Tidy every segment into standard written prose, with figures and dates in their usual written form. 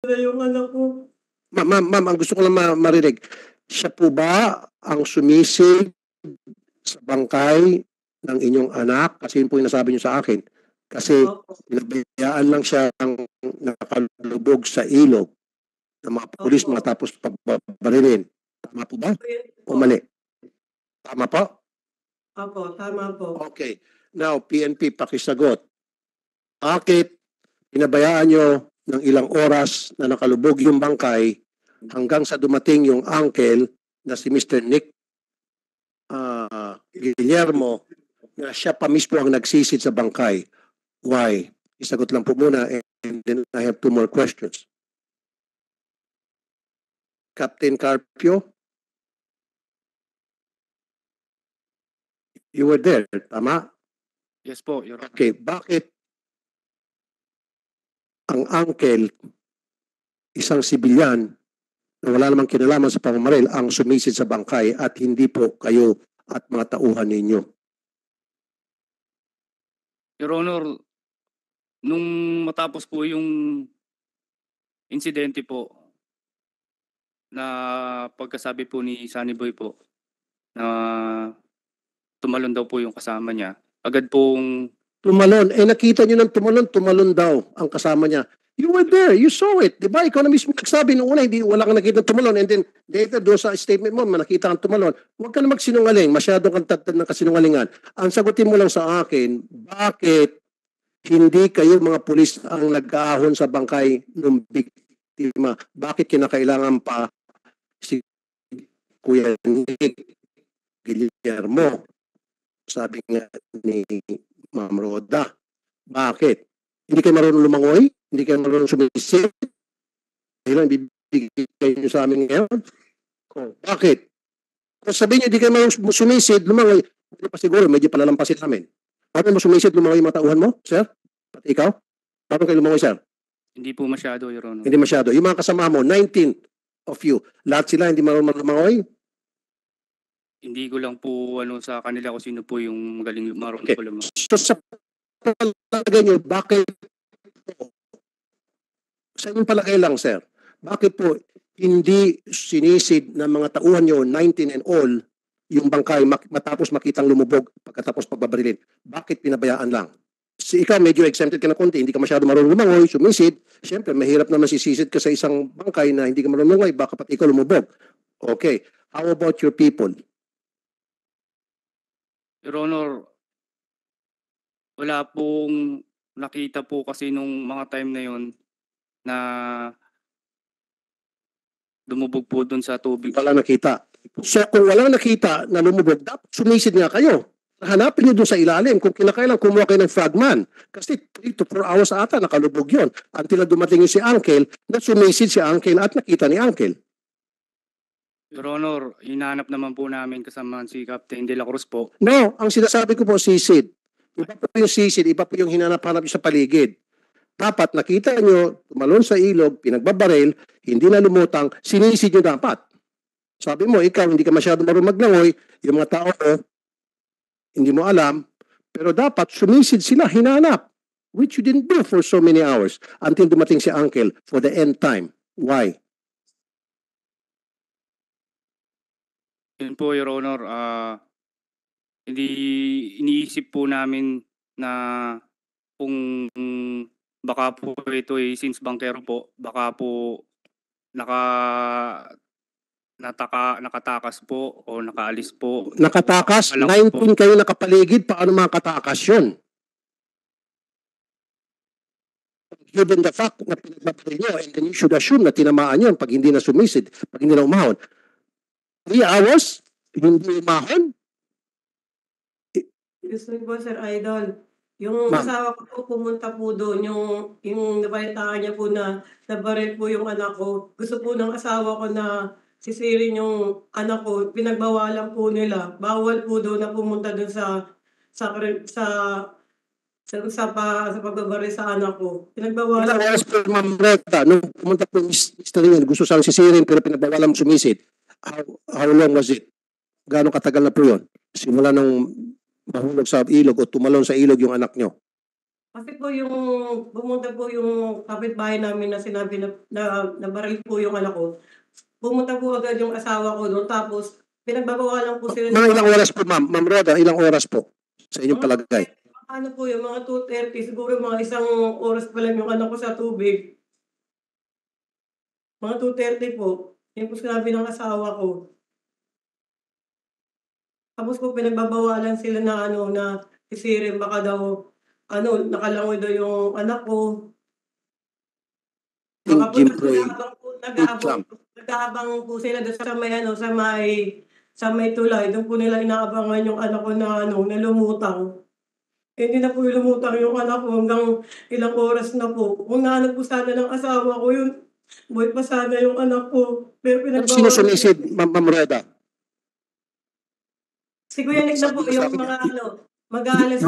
na yung anak ko. Ma'am, ang gusto ko lang marinig, siya po ba ang sumisid sa bangkay ng inyong anak? Kasi yun po yung nasabi niyo sa akin. Kasi Opo. pinabayaan lang siya ng nakalubog sa ilog ng mga pulis Opo. matapos pagbabarilin. Tama po ba? O mali? Tama po? Opo, tama po. Okay. Now, PNP, pakisagot. Bakit pinabayaan nyo ng ilang oras na nakalubog yung bangkay hanggang sa dumating yung uncle na si Mr. Nick Guillermo na siya pa mismo ang nagsisid sa bangkay? Why? Isagot lang po muna and then I have 2 more questions. Captain Carpio? You were there, tama? Yes po, Your Honor. Okay, bakit ang uncle, isang sibilyan na wala namang kinalaman sa pamamaril, ang sumisid sa bangkay at hindi po kayo at mga tauhan ninyo? Your Honor, nung matapos po yung insidente po, na pagkasabi po ni Sunny Boy po, na tumalon daw po yung kasama niya, agad pong Tumalon. Nakita nyo ng tumalon daw ang kasama niya. You were there. You saw it. Diba? Ikaw na mismo nagsabi nung una, wala kang nakita tumalon. And then, later, doon sa statement mo, nakita kang tumalon. Huwag ka na magsinungaling. Masyadong kang tatad ng kasinungalingan. Ang sagutin mo lang sa akin, bakit hindi kayo mga pulis ang nag-aahon sa bangkay ng biktima? Bakit kinakailangan pa si Kuya Nick Guillermo? Sabi nga ni Ma'am Roda. Bakit? Hindi kayo marunong lumangoy? Hindi kayo marunong sumisid? Ilan bibigay nyo sa amin ngayon? Bakit? Kung sabihin nyo, hindi kayo marunong sumisid, lumangoy, hindi pa siguro, medyo palalampasin namin. Paano mo sumisid, lumangoy yung mga tauhan mo, sir? Pati ikaw? Paano kayo lumangoy, sir? hindi po masyado, Your Honor. Hindi masyado. Yung mga kasama mo, 19 of you, lahat sila hindi marunong lumangoy? Hindi ko lang po sa kanila kung sino po yung magaling marunong Okay. po lumangoy. So sa palagay nyo, bakit po, sa inyong palagay lang, sir, bakit po hindi sinisid ng mga tauhan nyo, 19 and all, yung bangkay matapos makitang lumubog pagkatapos pagbabarilin? Bakit pinabayaan lang? Si ikaw medyo exempted ka na konti, hindi ka masyado marunong lumangoy, sumisid. Siyempre, mahirap na masisisid ka sa isang bangkay na hindi ka marunong lumangoy, baka pati ikaw lumubog. Okay. How about your people? Your Honor, wala pong nakita po kasi nung mga time na yon na dumubog po dun sa tubig. Wala nakita. So kung wala nakita na lumubog, dapat sumisid nga kayo. Hanapin nyo doon sa ilalim. Kung kinakailan, kumuha kayo ng fragman. Kasi 3 to 4 hours ata nakalubog yon. Until na dumating yung si Uncle, na sumisid si Uncle at nakita ni Uncle. Your Honor, hinahanap naman po namin kasama si Captain De La Cruz po. No, ang sinasabi ko po sisid. Iba po yung sisid, iba po yung hinanap-hanap sa paligid. Dapat nakita nyo, tumalon sa ilog, pinagbabaril, hindi na lumutang, sinisid nyo dapat. Sabi mo, ikaw hindi ka masyado marunong maglangoy, yung mga tao, hindi mo alam, pero dapat sumisid sila, hinanap. Which you didn't do for so many hours until dumating si Uncle for the end time. Why? Yun po, Your Honor, hindi iniisip po namin na kung baka po ito since bankero po, baka po nakatakas po o nakaalis po. Nakatakas, Akala ko 19 kayo nakapaligid, paano makatakas yun? Given the fact na pinagbabaril nyo, and then you should assume na tinamaan yun pag hindi na sumisid, pag hindi na umahon. 3 hours, hindi umahon? Gusto ko po, Sir Idol. Yung Ma'am. asawa ko po pumunta po doon, yung nabalitaan niya po na nabaril po yung anak ko. Gusto po ng asawa ko na sisirin yung anak ko. Pinagbawalan po nila. Bawal po doon na pumunta doon sa pagbabaril sa anak ko. Pinagbawalan Ilang po. oras po, Ma'am Reta, nung pumunta po yung Mr. Rin, gusto siyang sisirin pero pinagbawalan sumisid. How long was it? Gaano katagal na po yun? Simula nung mahulog sa ilog o tumalon sa ilog yung anak nyo? Kasi po yung pumunta po yung kapitbahay namin na sinabi na nabaril po yung anak ko. Pumunta po agad yung asawa ko dun tapos pinagbabawalan po sila ng Mga mga ilang oras po, Ma'am Roda, ilang oras po sa inyong mga palagay? ano po yung mga 2:30 siguro mga isang oras pa lang yung anak ko sa tubig. Mga 2:30 po, yun po sinabi ng asawa ko. Tapos po pinagbabawalan sila na ano, na sisirin baka daw ano, nakalangoy daw yung anak ko. Baka po Jim Boy, boot camp. nag-aabang po sila dun sa may ano, sa may tulay. Dun po nila inaabangan yung anak ko na ano, na lumutang. Eh, hindi na po lumutang yung anak ko hanggang ilang oras na po. Kung nahanap po sana ng asawa ko yun, buhay pa sana yung anak ko. Pero Sino pinagbawalan. sumisid, Ma'am Roda? Si Kuya Nick na po Sabi mo sa yung akin, mga ano, mag-aalas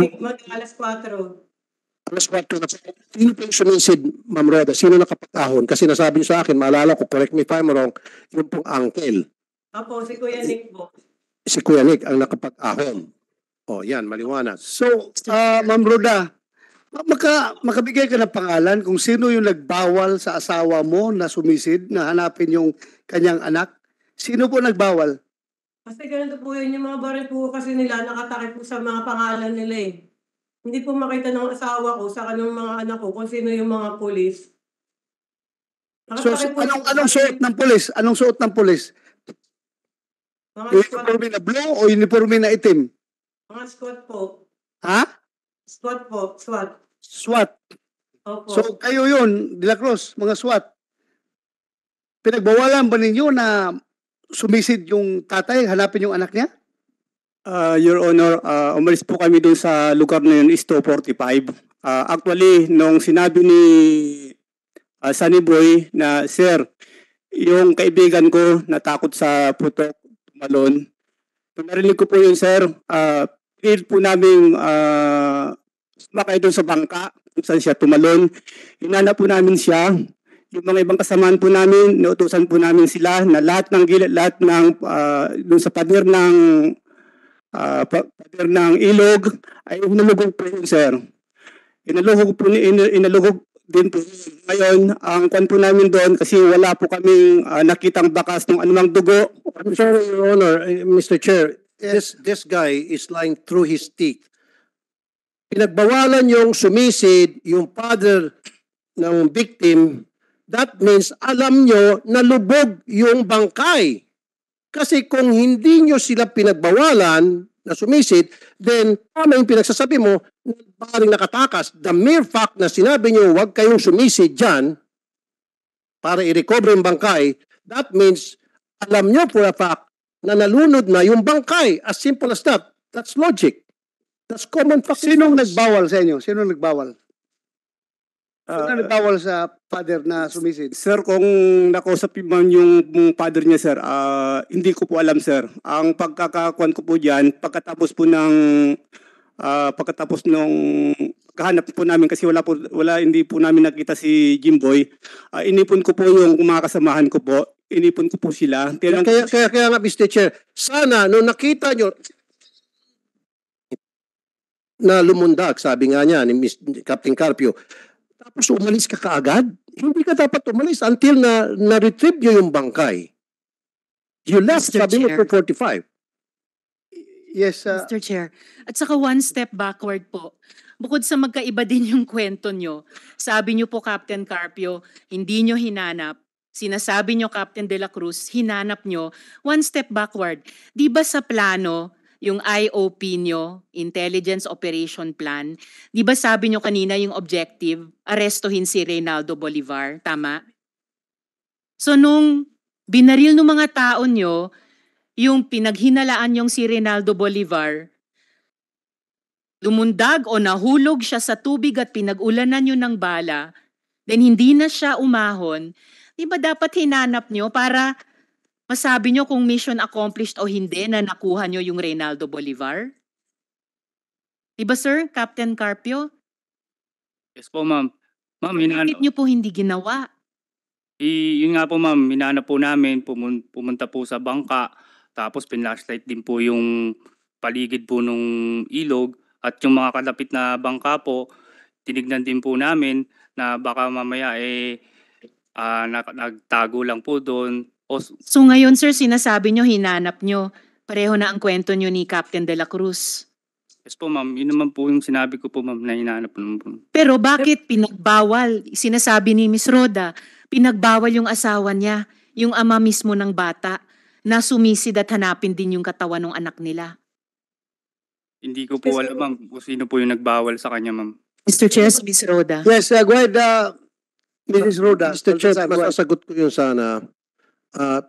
4. alas 4 na. Sino po yung sumisid, Ma'am Roda? Sino nakapag-ahon? Kasi nasabi niyo sa akin, maalala ko, correct me if I'm wrong, yung pong uncle, Opo, si Kuya Nick po. si Kuya Nick ang nakapag-ahon. O, yan, maliwanag. So, Ma'am Roda, makabigay ka ng pangalan kung sino yung nagbawal sa asawa mo na sumisid, na hanapin yung kanyang anak? Sino po nagbawal? Kasi ganito po yun, yung mga baril po kasi nila nakatakip po sa mga pangalan nila eh. Hindi po makita ng asawa ko sa kanong mga anak ko kung sino yung mga pulis. So, Nakatakip po anong suot ng pulis? Anong suot ng pulis? mga squad, Uniforme na blue o uniforme na itim? mga squad po. Ha? Squad po, SWAT. SWAT. Opo. So, kayo yun, De La Cruz, mga SWAT. Pinagbawalan ba ninyo na sumisid yung tatay, hanapin yung anak niya? Your Honor, umalis po kami dun sa lugar na yun is 2:45. Actually, nung sinabi ni Sunny Boy na, Sir, yung kaibigan ko natakot sa putok, tumalon. Kung narinig ko po yun, Sir, pilit po namin sumakay doon sa bangka kung saan siya tumalon. Hinanap po namin siya. Yung mga ibang kasamaan po namin, nautusan po namin sila na lahat ng doon sa pader ng pader ng ilog ay inalugog po yun, sir. Inalugog din po ngayon ang kwan po namin doon kasi wala po kaming nakitang bakas ng anumang dugo. I'm sorry, Your Honor, Mr. Chair, this guy is lying through his teeth. Pinagbawalan yung sumisid, yung father ng victim, that means alam nyo na lubog yung bangkay. Kasi kung hindi nyo sila pinagbawalan na sumisid, then tama yung pinagsasabi mo, maaaring nakatakas. The mere fact na sinabi nyo huwag kayong sumisid dyan para i-recover yung bangkay, that means alam nyo for a fact na nalunod na yung bangkay. As simple as that. That's logic. That's common fact. Sinong nagbawal sa inyo? Sinong nagbawal? Sinong nagbawal sa father na sumisid? Sir, kung nakausap man yung father niya, sir, hindi ko po alam, sir. Ang pagkakakuan ko po dyan, pagkatapos nung kahanap po namin kasi hindi po namin nakita si Jimboy, inipon ko po yung mga kasamahan ko po. Inipon ko po sila. Kaya nga, Mr. Chair, sana nung nakita nyo na lumundag, sabi nga niya ni Captain Carpio, tapos umalis ka kaagad? Hindi ka dapat umalis until na-retrieve nyo yung bangkay. You left, Mr. sabi mo, Chair. 2:45. Yes, Mr. Chair. At saka one step backward po. Bukod sa magkaiba din yung kwento nyo, sabi nyo po Captain Carpio, hindi nyo hinanap. Sinasabi nyo Captain De La Cruz, hinanap nyo. One step backward. Di ba sa plano, yung IOP nyo, Intelligence Operation Plan, di ba sabi nyo kanina yung objective, arestuhin si Reynaldo Bolivar, tama? So nung binaril ng mga tao nyo, yung pinaghinalaan yung si Reynaldo Bolivar, lumundag o nahulog siya sa tubig at pinag-ulanan nyo ng bala, then hindi na siya umahon, di ba dapat hinanap nyo para masabi nyo kung mission accomplished o hindi na nakuha nyo yung Reynaldo Bolivar? Di ba sir, Captain Carpio? Yes po, ma'am. Ma'am, Bakit nyo po hindi ginawa? yun nga po, ma'am, hinanap po namin, pumunta po sa bangka, tapos pinlashlight din po yung paligid po nung ilog, at yung mga kalapit na bangka po, tinignan din po namin na baka mamaya nagtago lang po doon. So ngayon sir, sinasabi nyo, hinanap nyo. Pareho na ang kwento nyo ni Captain De La Cruz. Yes po ma'am, yun naman po yung sinabi ko po ma'am na hinahanap naman po. Pero bakit pinagbawal? Sinasabi ni Miss Roda, pinagbawal yung asawa niya, yung ama mismo ng bata, na sumisid at hanapin din yung katawan ng anak nila. Hindi ko po alam ma'am kung sino po yung nagbawal sa kanya ma'am. Mr. Chair, Miss Roda. Yes, go ahead, Mrs. Roda. Mr. Chair, Go ahead. masasagot ko yun sana.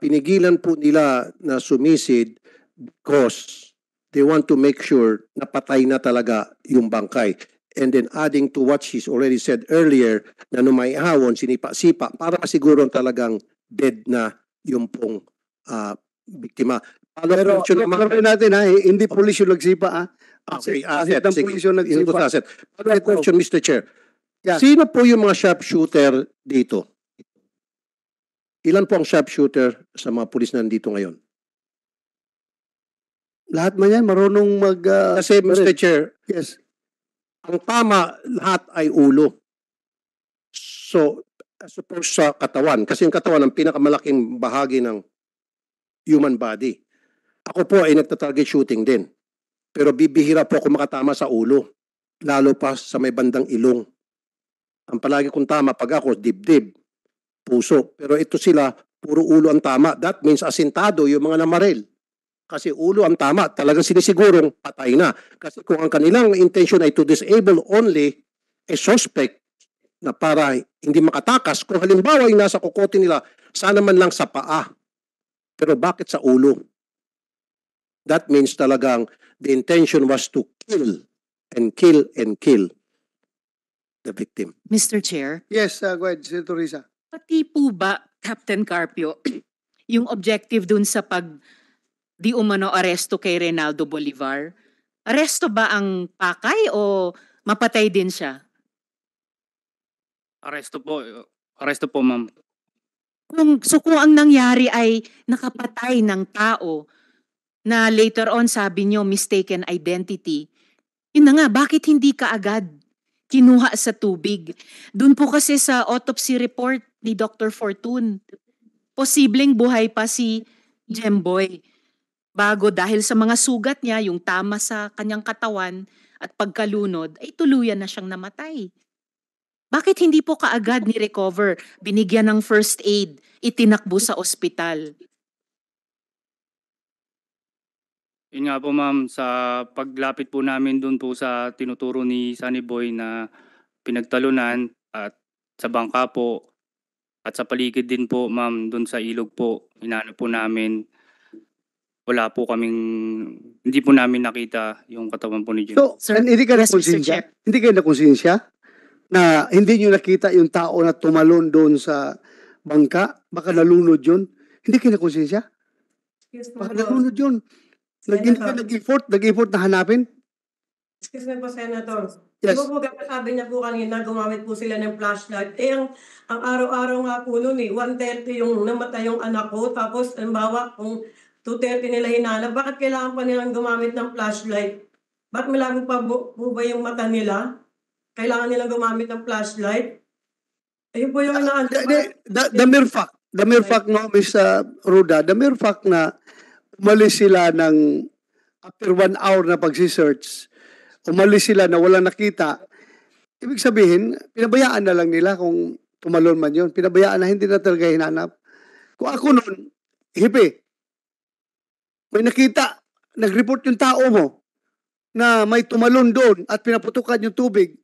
Pinigilan po nila na sumisid because they want to make sure na patay na talaga yung bangkay. And then adding to what she's already said earlier, na nung may ahawon, sinipa-sipa, para masiguro talagang dead na yung pong biktima. Pero clarification natin ha, hindi pulis yung nagsipa ha. Okay, Asset ng pulis yung Input nagsipa. asset. Follow-up question, Mr. Chair. Yeah. Sino po yung mga sharpshooter dito? Ilan po ang sharpshooter sa mga pulis na nandito ngayon? Lahat man yan, marunong mag... Kasi, Mr. Chair, yes. ang tama, lahat ay ulo. So, as opposed sa katawan. Kasi yung katawan ang pinakamalaking bahagi ng human body. Ako po ay nagta-target shooting din. Pero bibihira po ako makatama sa ulo. Lalo pa sa may bandang ilong. Ang palagi kong tama pag ako, dibdib, puso. Pero ito sila, puro ulo ang tama. That means asintado yung mga namaril. Kasi ulo ang tama. Talagang sinisigurong patay na. Kasi kung ang kanilang intention ay to disable only a suspect na para hindi makatakas, kung halimbawa yung nasa kokote nila, sana man lang sa paa. Pero bakit sa ulo? That means talagang the intention was to kill and kill and kill the victim. Mr. Chair, Yes, go ahead, Senator Risa. pati po ba, Captain Carpio, yung objective dun sa di umano aresto kay Reynaldo Bolivar, aresto ba ang pakay o mapatay din siya? Aresto po ma'am. Kung ang nangyari ay nakapatay ng tao na later on sabi nyo mistaken identity, yun na nga, bakit hindi ka agad kinuha sa tubig? Doon po kasi sa autopsy report ni Dr. Fortune, posibleng buhay pa si Jemboy. Bago dahil sa mga sugat niya, yung tama sa kanyang katawan at pagkalunod, ay tuluyan na siyang namatay. Bakit hindi po kaagad ni-recover, binigyan ng first aid, itinakbo sa ospital? Yun nga po ma'am, sa paglapit po namin doon po sa tinuturo ni Sunny Boy na pinagtalunan at sa bangka po at sa paligid din po ma'am doon sa ilog po, inano po namin, hindi po namin nakita yung katawan po ni Jim. So, Sir, hindi ka yes, Mr. nakonsensya? Chair. Hindi kayo nakonsensya na hindi nyo nakita yung tao na tumalon doon sa bangka? Baka nalunod yun? Hindi kayo nakonsensya? Excuse me Baka po. nalunod yun. Hindi ka nag-effort na hanapin? Excuse me po, Senator. Yes. Di ba po, sabi niya po kanina, gumamit po sila ng flashlight. Ang araw-araw nga po noon 1:30 yung namatay yung anak ko. Tapos, halimbawa, kung 2:30 nila hinanap, bakit kailangan pa nilang gumamit ng flashlight? Bakit malabo pa po ba yung mata nila? Kailangan nilang gumamit ng flashlight? Ayun po yung The mere fact, no, Ms. Ruda, the mere fact na umalis sila ng after 1 hour na pagsisearch, umalis sila na wala nakita, ibig sabihin, pinabayaan na lang nila kung tumalon man yun. Pinabayaan na hindi na talaga hinanap. Kung ako nun, hipi, may nakita, nag-report yung tao mo na may tumalon doon at pinaputukan yung tubig,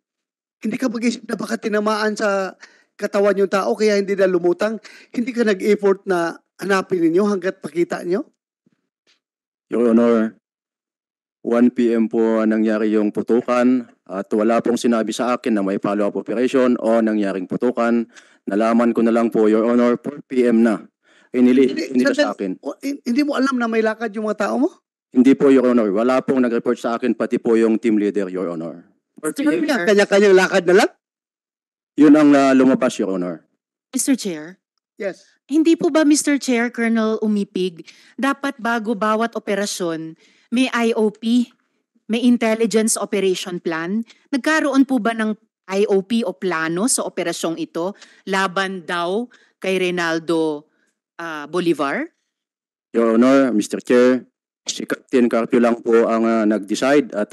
hindi ka mag-isip na baka tinamaan sa katawan yung tao kaya hindi na lumutang, hindi ka nag-effort na hanapin ninyo hanggat pakita nyo? Your Honor, 1 p.m. po nangyari yung putukan at wala pong sinabi sa akin na may follow-up operation o nangyaring putukan. Nalaman ko na lang po, Your Honor, 4 p.m. na. Inila sa akin. Hindi mo alam na may lakad yung mga tao mo? Hindi po, Your Honor. Wala pong nag-report sa akin, pati po yung team leader, Your Honor. Kanya-kanyang lakad na lang? Yun ang lumabas, Your Honor. Mr. Chair? Yes. Hindi po ba, Mr. Chair, Colonel Umipig, dapat bago bawat operasyon, may IOP, may Intelligence Operation Plan? Nagkaroon po ba ng IOP o plano sa operasyong ito laban daw kay Reynaldo Bolivar? Your Honor, Mr. Chair, si Captain Carpio lang po ang nag-decide at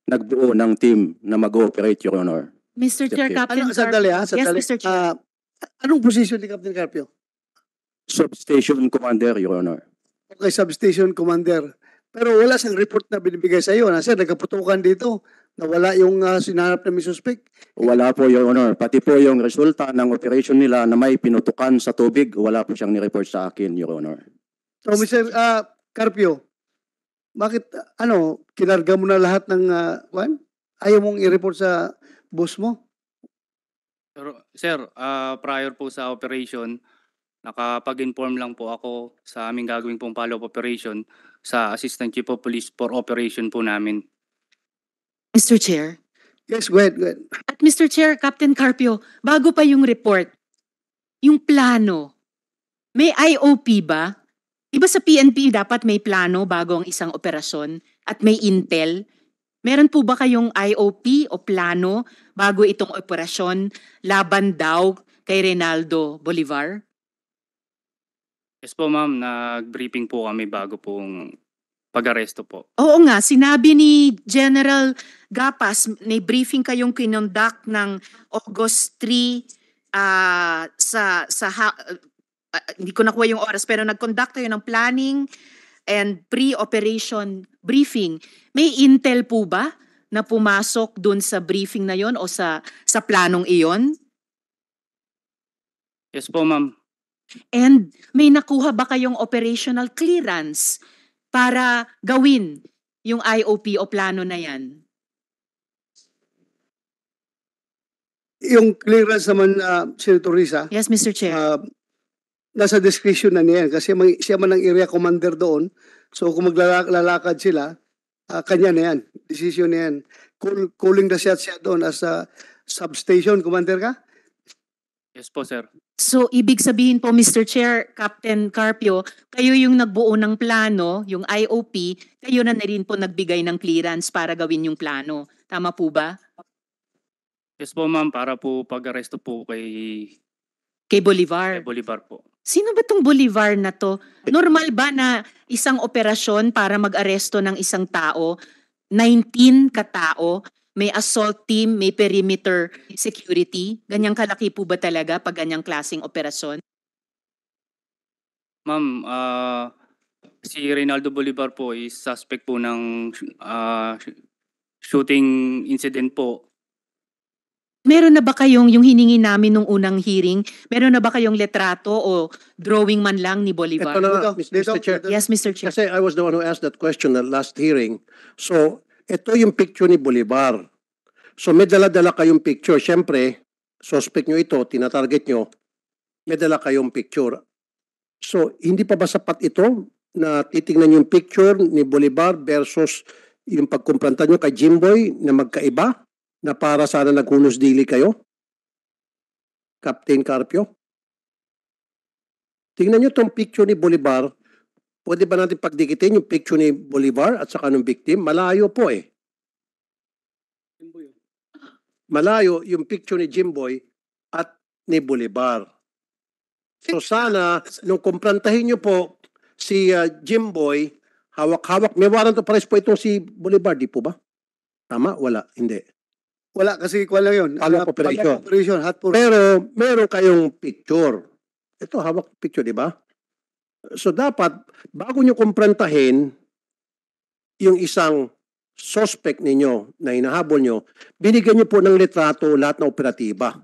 nagbuo ng team na mag-ooperate, Your Honor. Mr. Chair, Okay. Captain Ano, sandali Carpio. ha, sandali. Yes, Mr. Chair. Anong posisyon ni Captain Carpio? Substation Commander, Your Honor. Okay, substation commander. Pero wala siyang report na binibigay sa iyo na sir, nagkaputukan dito na wala yung sinanap na may suspect. Wala po, Your Honor. Pati po yung resulta ng operation nila na may pinutukan sa tubig, wala po siyang ni-report sa akin, Your Honor. So Mr. Carpio, bakit kinarga mo na lahat ng ayaw mong i-report sa boss mo? Pero, sir, prior po sa operation, nakapag-inform lang po ako sa aming gagawin pong follow-up operation sa Assistant Chief of Police for operation po namin. Mr. Chair. Yes, go ahead, go ahead. At Mr. Chair, Captain Carpio, bago pa yung report, yung plano, may IOP ba? Iba sa PNP dapat may plano bago ang isang operasyon at may intel. Meron po ba kayong IOP o plano bago itong operasyon laban daw kay Reynaldo Bolivar? Yes po, ma'am, nag-briefing po kami bago pong pag-aresto po. Oo nga, sinabi ni General Gapas, may briefing kayong kinonduct ng August 3 hindi ko nakuha yung oras pero nag-conduct kayo ng planning and pre-operation briefing. May intel po ba na pumasok dun sa briefing na yon o sa planong iyon? Yes po, ma'am. And may nakuha ba kayong operational clearance para gawin yung IOP o plano na yan? Yung clearance naman, Senator Risa, Yes, Mr. Chair. nasa discretion na niya kasi siya man ang area commander doon. So kung maglalakad sila, kanya na yan. Decision na yan. Calling the shots siya doon as a substation commander ka? Yes po, sir. So, ibig sabihin po, Mr. Chair, Captain Carpio, kayo yung nagbuo ng plano, yung IOP, kayo na rin po nagbigay ng clearance para gawin yung plano. Tama po ba? Yes po, ma'am, para po pag-aresto po kay Bolivar. Bolivar po. Sino ba tong Bolivar na to? Normal ba na isang operasyon para mag-aresto ng isang tao, 19 katao, may assault team, may perimeter security? Ganyang kalaki po ba talaga pag ganyang klaseng operasyon? Ma'am, si Reynaldo Bolivar po is suspect po ng shooting incident po. Meron na ba kayong, yung hiningi namin nung unang hearing, meron na ba kayong letrato o drawing man lang ni Bolivar? Ito na, Dito, Mr. Chair. Yes, Mr. Chair. Kasi I was the one who asked that question at last hearing. So, ito yung picture ni Bolivar. So, may dala-dala kayong picture. Siyempre, suspect nyo ito, tinatarget nyo, may dala kayong picture. So, hindi pa ba sapat ito na titingnan yung picture ni Bolivar versus yung pagkumpranta nyo kay Jimboy na magkaiba na para sana naghunos dili kayo? Captain Carpio? Tingnan nyo tong picture ni Bolivar. Pwede ba natin pagdikitin yung picture ni Bolivar at saka ng victim? Malayo po eh. Malayo yung picture ni Jimboy at ni Bolivar. So sana, nung kumprantahin nyo po si Jimboy, hawak-hawak, may warrant of arrest po itong si Bolivar, di po ba? Tama? Wala. Hindi. Wala kasi kuha lang yun. Follow-up operation. Operation, hot for... Pero meron kayong picture. Ito, hawak picture, di ba? So dapat, bago nyo kumprantahin yung isang suspect ninyo na hinahabol nyo, binigyan nyo po ng litrato lahat ng operatiba.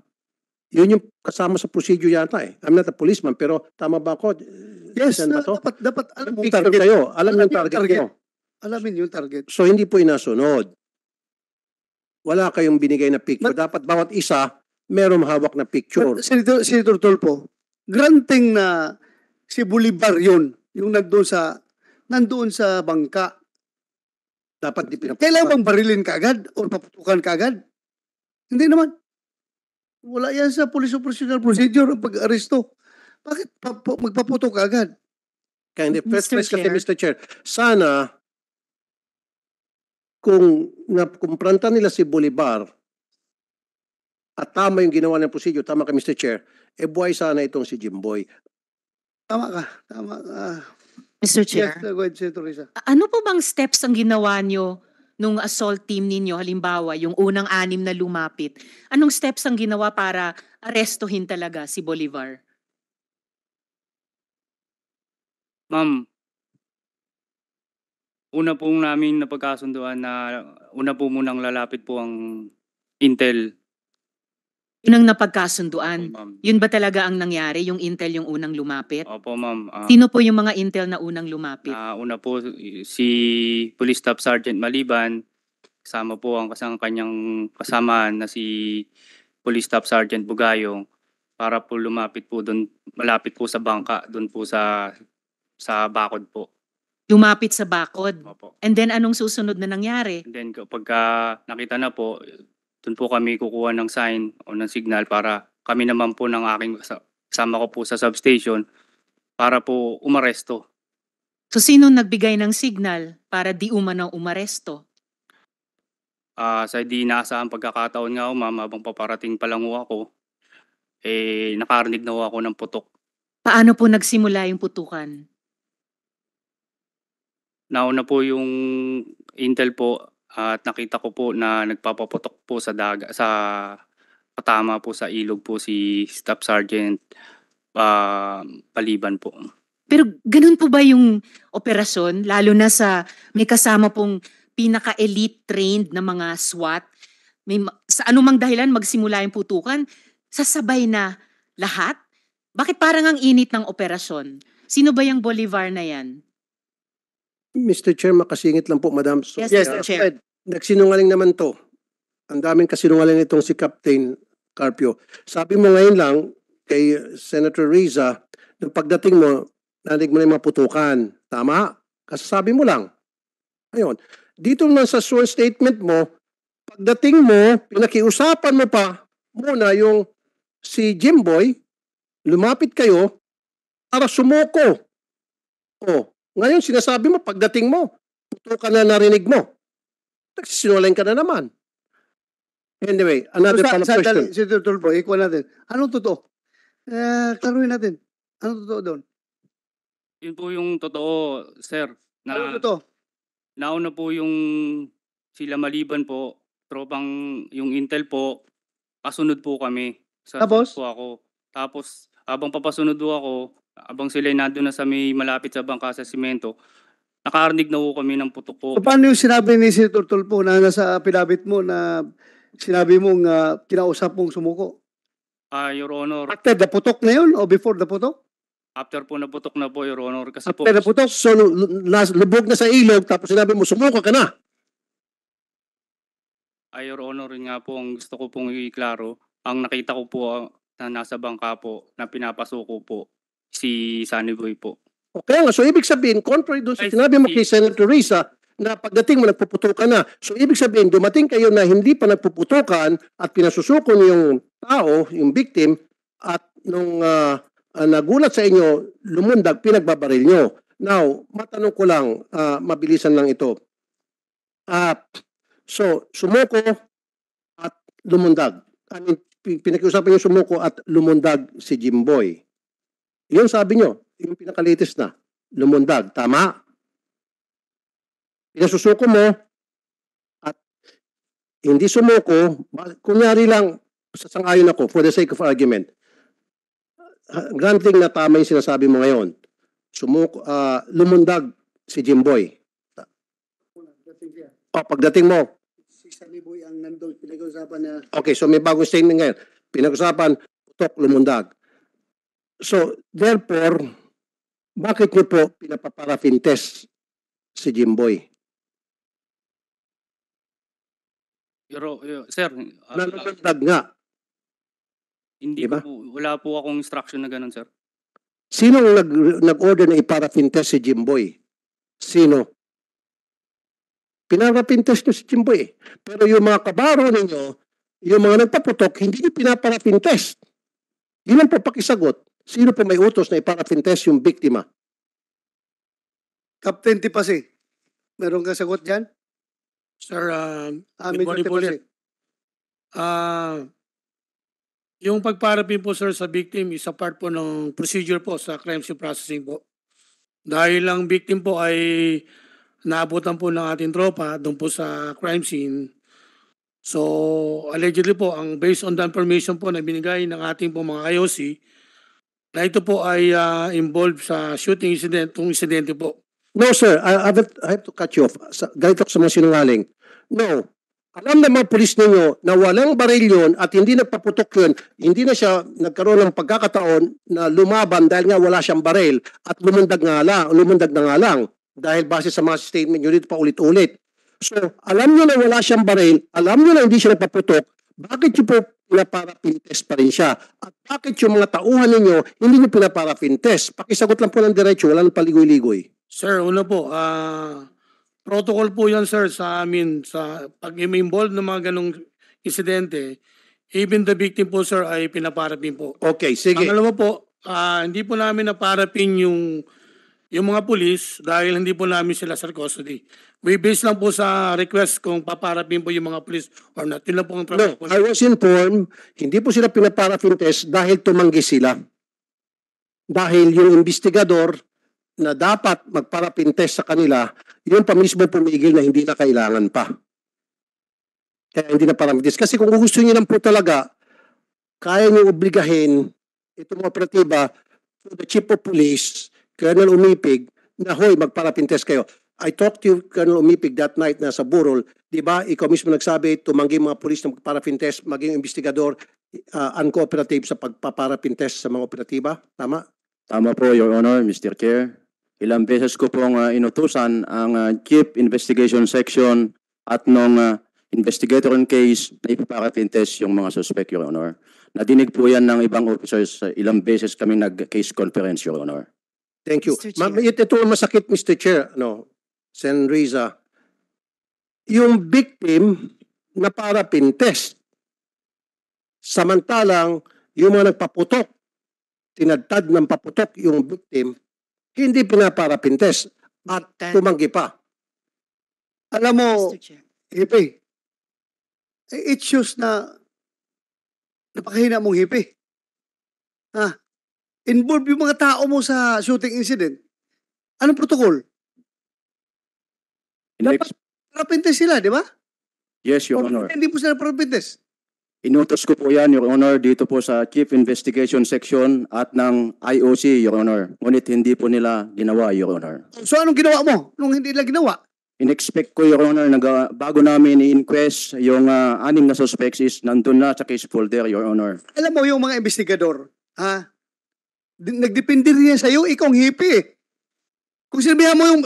Yun yung kasama sa procedure yata eh. I'm not a policeman, pero tama ba ako? Yes, Saan ba to? dapat alam mo Picture target. kayo. Alam Alam yung yung target target. nyo. Alamin yung target. So hindi po inasunod. Wala kayong binigay na picture. Dapat bawat isa, meron hawak na picture. Senator Tolpo, granting na si Bolivar yun, yung nandoon sa bangka. Dapat di pinaputukan. Kailangan bang barilin ka agad o paputukan ka agad? Hindi naman. Wala yan sa police operational procedure ang pag-aresto. Bakit magpaputok ka agad? Kaya hindi, first Mr. place kasi Chair. Mr. Chair, sana kung nakumpranta nila si Bolivar at tama yung ginawa ng procedure, tama ka Mr. Chair, buhay sana itong si Jimboy. Tama ka. Tama ka. Mr. Chair. Yes, go ahead, Senator Risa. Ano po bang steps ang ginawa nyo nung assault team ninyo? Halimbawa, yung unang 6 na lumapit. Anong steps ang ginawa para arestuhin talaga si Bolivar? Ma'am, una po namin napagkasunduan na una po munang lalapit po ang Intel. Yun ang Opo, napagkasunduan. ma'am. Yun ba talaga ang nangyari? Yung Intel yung unang lumapit? Opo, ma'am. Sino po yung mga Intel na unang lumapit? Una po si Police Staff Sergeant Maliban, kasama po ang kanyang kasamaan na si Police Staff Sergeant Bugayong para po lumapit po doon, malapit po sa bangka, doon po sa bakod po. Lumapit sa bakod. Opo. And then anong susunod na nangyari? And then kapag nakita na po, doon po kami kukuha ng sign o ng signal para kami naman po ng aking kasama ko po sa substation para po umaresto. So sino nagbigay ng signal para di umano umaresto? Sa di inaasahang pagkakataon nga ho, ma'am, habang paparating pa lang ho ako, nakarinig na ho ako ng putok. Paano po nagsimula yung putukan? Nauna po yung intel po at nakita ko po na nagpapaputok po sa patama po sa ilog po si Staff Sergeant Paliban po. Pero ganun po ba yung operasyon? Lalo na sa may kasama pong pinaka-elite trained na mga SWAT? Sa anumang dahilan magsimula yung putukan, sasabay na lahat? Bakit parang ang init ng operasyon? Sino ba yung Bolivar na yan? Mr. Chair, makasingit lang po, Madam. So, Yes, Mr. Chair. nagsinungaling naman to. Ang daming kasinungaling itong si Captain Carpio. Sabi mo ngayon lang kay Senator Riza, nung pagdating mo, narinig mo na yung mga putukan. Tama? Kasasabi mo lang. Ayun. Dito naman sa sworn statement mo, pagdating mo, pinakiusapan mo pa muna yung si Jimboy, lumapit kayo para sumuko. O, ngayon sinasabi mo, pagdating mo, putukan na narinig mo. Nagsisinungaling ka na naman. Anyway, another follow-up question. Senator Tulfo, ikuha natin. Anong totoo? Klaruhin natin. Anong totoo doon? Yun po yung totoo, sir. Anong totoo? Nauna po yung sila Maliban po, tropang yung intel po, kasunod po kami. Tapos? Po ako. Tapos, habang papasunod po ako, habang sila nandun na sa may malapit sa bangka sa simento, nakarinig na po kami ng putok po. So, paano yung sinabi ni Senator Tulfo na nasa pilabit mo na sinabi mong kinausap mong sumuko? Your Honor, After the putok na yun o before the putok? after po naputok na po, Your Honor, kasi po, After the putok? So, lubog na sa ilog, tapos sinabi mo, sumuka ka na. Your Honor, yun nga po ang gusto ko pong iklaro. Ang nakita ko po na nasa bangka po, na pinapasuko po, si Sunny Boy po. Okay nga, so ibig sabihin, contrary doon sa Ay, sinabi mo kay Senator Risa, na pagdating mo nagpuputukan na. So ibig sabihin, dumating kayo na hindi pa nagpuputukan at pinasusuko niyo yung tao, yung victim, at nung nagulat sa inyo, lumundag, pinagbabaril nyo. Now, matanong ko lang, mabilisan lang ito. So, sumuko at lumundag. I mean, pinakiusapan yung sumuko at lumundag si Jimboy. Yun sabi nyo, yung pinakalitis na, lumundag. Tama? Pinasusuko mo at hindi sumuko, kunyari lang, sasangayon ako for the sake of argument. Granting na tama yung sinasabi mo ngayon. Lumundag si Jimboy. Pagdating mo. Si Sunny Boy ang nandun, pinag-usapan niya. Okay, so may bagong statement ngayon. Pinag-usapan, putok, lumundag. So, therefore, bakit niyo po pinapaparafin test si Jimboy? Sir, Nalulundag nga. hindi Diba? po, wala po akong instruction na ganun, sir. Sino nag-order na iparafin test si Jimboy? Sino? Pinarafin test niyo si Jimboy. Pero yung mga kabaro ninyo, yung mga nagpaputok, hindi niyo pinaparafin test. Yun ang po pakisagot. Sino po may utos na iparafin test yung biktima? Captain Tipasi, meron ka sagot dyan? Sir, Major morning po Tipasi. ulit. Yung pagparapin po sir sa victim is a part po ng procedure po sa crime scene processing po. Dahil ang victim po ay naabutan po ng ating tropa doon po sa crime scene. So allegedly po, ang based on the information po na binigay ng ating po mga IOC, na ito po ay involved sa shooting incident, itong insidente po. No, sir. I have to cut you off. Ganito sa mga sinungaling. No. Alam ng mga pulis ninyo na walang baril yun at hindi nagpaputok yun, hindi na siya nagkaroon ng pagkakataon na lumaban dahil nga wala siyang baril at lumundag na nga lang dahil base sa mga statement nyo dito pa ulit-ulit. So, alam nyo na wala siyang baril, alam nyo na hindi siya nagpaputok, bakit nyo po pinaparafin test pa rin siya? At bakit yung mga tauhan ninyo hindi nyo pinaparafin test? Pakisagot lang po ng diretso, wala nang paligoy-ligoy. Sir, una po, protocol po yan sir sa amin sa pag may involved ng mga ganong insidente, even the victim po sir ay pinaparapin po. Okay, sige. Pangalawa po, hindi po namin naparapin yung mga pulis dahil hindi po namin sila sa custody. We base lang po sa request kung paparapin po yung mga pulis or not. Yun lang po ang No, trabaho po. I was informed, hindi po sila pinaparafin test dahil tumanggi sila. Dahil yung investigador na dapat magparafin test sa kanila, yun pa mismo pumigil na hindi na kailangan pa. Kaya hindi na parang test. Kasi kung gusto niyo lang po talaga, kaya niyo obligahin itong mga operatiba to the chief of police, Colonel Umipig, na hoy, magparafin test kayo. I talked to you, Colonel Umipig, that night na sa Burol. Di ba, ikaw mismo nagsabi, tumanggi mga pulis na magparafin test, maging investigador, uncooperative sa pagpaparafin test sa mga operatiba. Tama? Tama po, Your Honor, Mr. Chair. Ilang beses ko pong inutusan ang Chief Investigation Section at nung investigator in case na ipaparafin test yung mga suspect, Your Honor. Nadinig po yan ng ibang officers, ilang beses kami nag-case conference, Your Honor. Thank you. Mr. Chair. Ito ang masakit, Mr. Chair, Sen. Riza. Yung victim na parafin test. Samantalang yung mga nagpaputok, tinadtad ng paputok yung victim, hindi pinaparafin test at tumanggi pa. Alam mo, Mr. Chair. Hipi, it shows na napakahina mong hipi. Involved yung mga tao mo sa shooting incident. Anong protocol? Dapat parafin test sila, di ba? Yes, Your O Honor. hindi po sila parafin test. Inutos ko po yan, Your Honor, dito po sa Chief Investigation Section at ng IOC, Your Honor. Ngunit hindi po nila ginawa, Your Honor. So anong ginawa mo nung hindi nila ginawa? In-expect ko, Your Honor, bago namin i-inquest yung 6 na suspects is nandun na sa case folder, Your Honor. Alam mo yung mga investigador, nagdepende rin yan sa'yo, ikaw ang hipi eh. Kung sinabihan mo yung,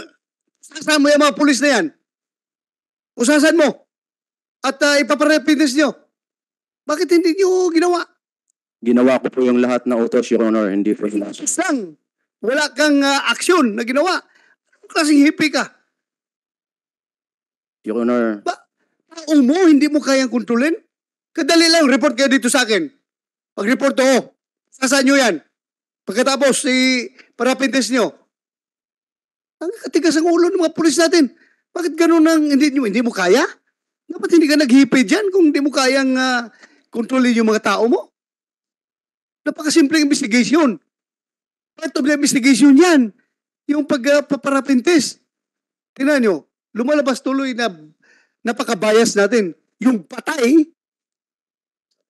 sasama mo yung mga pulis na yan, usasan mo, at ipaparepindes nyo, bakit hindi nyo ginawa? Ginawa ko po yung lahat na utos, Your Honor, hindi po nila. Isang, wala kang aksyon na ginawa. Anong klaseng hipi ka? Your Honor, Tao mo, hindi mo kayang kontrolin? Kadali lang, report kayo dito sa akin. Pag-report ako, sasaan nyo yan? Pagkatapos, parapintes nyo. Ang katigas ang ulo ng mga pulis natin. Bakit ganun ang hindi mo kaya? Dapat hindi ka naghipi dyan kung hindi mo kayang kontrolin yung mga tao mo. Napakasimpleng investigation. Part of the investigation yan. Yung pagpaparapintes. Tingnan nyo, lumalabas tuloy na napaka-bias natin. Yung patay,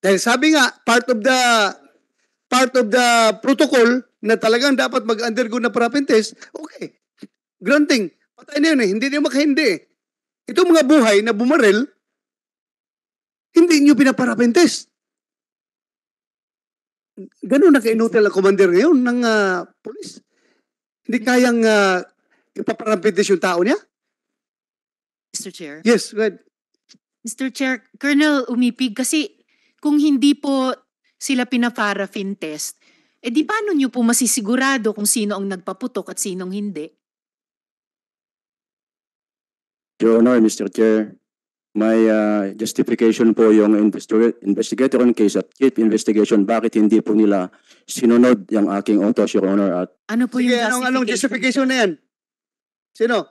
dahil sabi nga, part of the protocol na talagang dapat mag-undergo na parapin test, okay. Granting, patay na yun eh. Hindi niyo makahindi. Itong mga buhay na bumarel, hindi niyo pinaparapin test. Ganun na kainutil ang commander ngayon ng police. Hindi kayang ipaparapin test yung tao niya? Mr. Chair. Yes, go ahead. Mr. Chair, Colonel Umipig, kasi kung hindi po sila pina-paraffin test, di paano nyo po masisigurado kung sino ang nagpaputok at sinong hindi? Your Honor, Mr. Chair, may justification po yung investigator in case at Chief Investigation bakit hindi po nila sinunod yung aking utos, Your Honor. At Ano po Sige, yung anong justification na yan? Sino?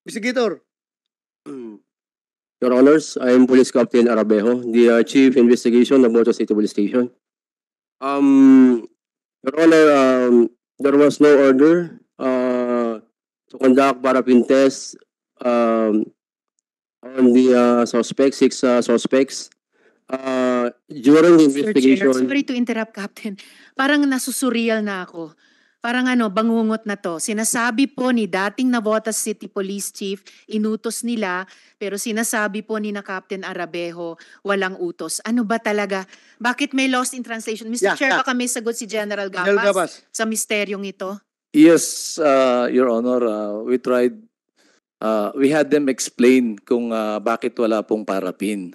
Investigator? Your Honors, I am Police Captain Arabejo, the Chief Investigation of Motor City Police Station. Your Honor, there was no order to conduct paraffin tests on the suspects, 6 suspects. During the Mr. Chair, investigation, sorry to interrupt, Captain. Parang nasusurreal na ako. Parang bangungot na to. Sinasabi po ni dating Navotas City Police Chief, inutos nila, pero sinasabi po ni na Captain Arabejo, walang utos. Ano ba talaga? Bakit may lost in translation? Mr. Yeah, Chair, yeah. baka may sagot si General General Gapas Gabas. sa misteryong ito? Yes, Your Honor, we tried, we had them explain kung bakit wala pong parapin.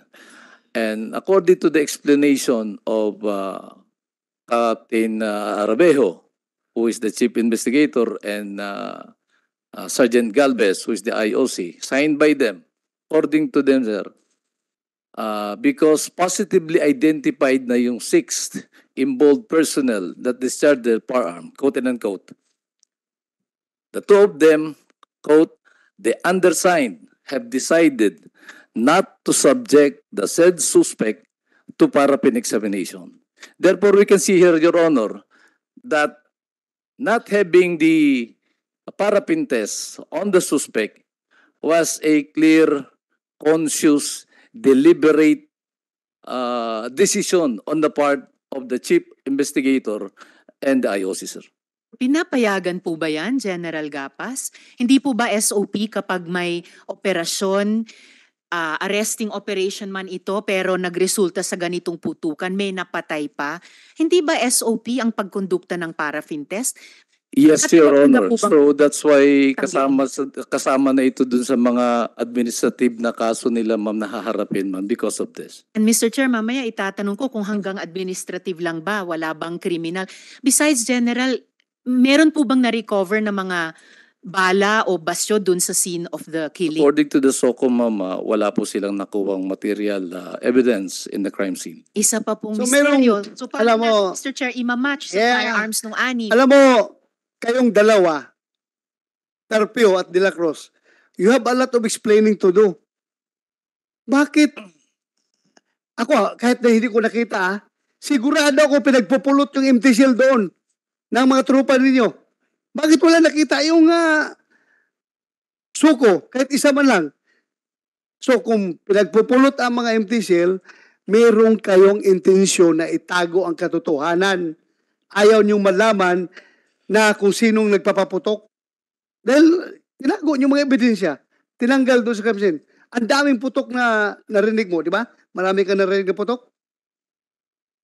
And according to the explanation of Captain Arabejo, who is the Chief Investigator, and Sergeant Galvez, who is the IOC, signed by them, according to them, sir, because positively identified na yung 6th involved personnel that discharged their firearm, quote and unquote. The 2 of them, quote, the undersigned have decided not to subject the said suspect to paraffin examination. Therefore, we can see here, Your Honor, that not having the paraffin test on the suspect was a clear, conscious, deliberate decision on the part of the Chief Investigator and the IOC, sir. Pinapayagan po ba yan, General Gapas? Hindi po ba SOP kapag may operasyon, arresting operation man ito pero nagresulta sa ganitong putukan, may napatay pa? Hindi ba SOP ang pagkondukta ng paraffin test? Yes, At Your maganda Honor. po bang- So that's why Tanggihan? kasama na ito dun sa mga administrative na kaso nila, ma'am, na haharapin, ma'am, because of this. And Mr. Chair, mamaya itatanong ko kung hanggang administrative lang ba, wala bang kriminal. Besides, General, meron po bang na-recover na mga bala o basyo dun sa scene of the killing? According to the SOCO, ma'am, wala po silang nakuwang material evidence in the crime scene. Isa pa pong So, misteryo. merong- So paano alam mo- natin, Mr. Chair, imamatch sa Yeah. firearms nung anim? Alam mo, kayong dalawa, Carpio at De La Cruz, you have a lot of explaining to do. Bakit? Ako, kahit na hindi ko nakita, sigurado ako pinagpupulot yung empty shell doon ng mga tropa ninyo. Bakit wala nakita yung suko, kahit isa man lang? So kung pinagpupulot ang mga empty shell, meron kayong intensyon na itago ang katotohanan. Ayaw niyong malaman na kung sinong nagpapaputok. Dahil tinago niyo mga ebidensya. Tinanggal doon sa crime scene. Ang daming putok na narinig mo, di ba? Marami ka narinig na putok?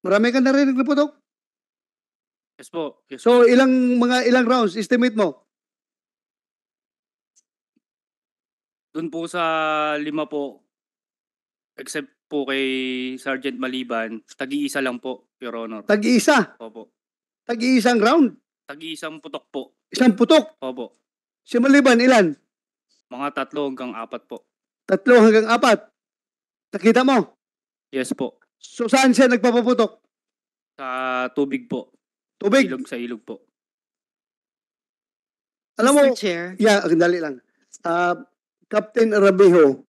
Marami ka narinig na putok? Yes po. Yes. So ilang rounds estimate mo? Doon po sa 5 po, except po kay Sergeant Maliban, tag-iisa lang po, Your Honor. Tag-iisa. Opo. Tag-iisang round. Tag-iisang putok po. Isang putok. Opo. Si Maliban, ilan? Mga 3 hanggang 4 po. 3 hanggang 4. Nakita mo? Yes po. So saan siya nagpapaputok? Sa tubig po. Tubig. Sa ilog po. Alam mo, Mr. Chair, yeah, dali lang. Captain Arabejo,